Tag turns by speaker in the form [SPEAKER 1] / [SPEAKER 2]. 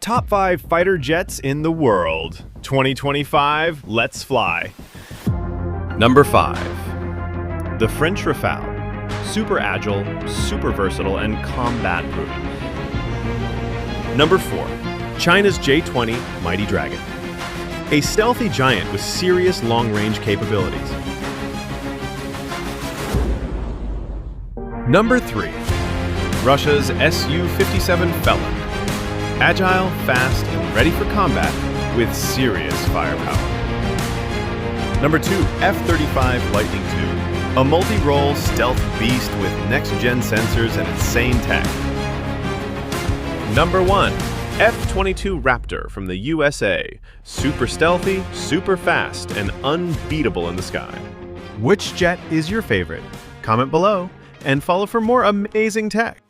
[SPEAKER 1] Top 5 fighter jets in the world. 2025, let's fly.
[SPEAKER 2] Number 5. The French Rafale. Super agile, super versatile, and combat-proof. Number 4. China's J-20 Mighty Dragon. A stealthy giant with serious long-range capabilities. Number 3. Russia's Su-57 Felon. Agile, fast, and ready for combat with serious firepower. Number 2. F-35 Lightning II. A multi-role stealth beast with next-gen sensors and insane tech. Number 1. F-22 Raptor from the USA. Super stealthy, super fast, and unbeatable in the sky.
[SPEAKER 1] Which jet is your favorite? Comment below and follow for more amazing tech.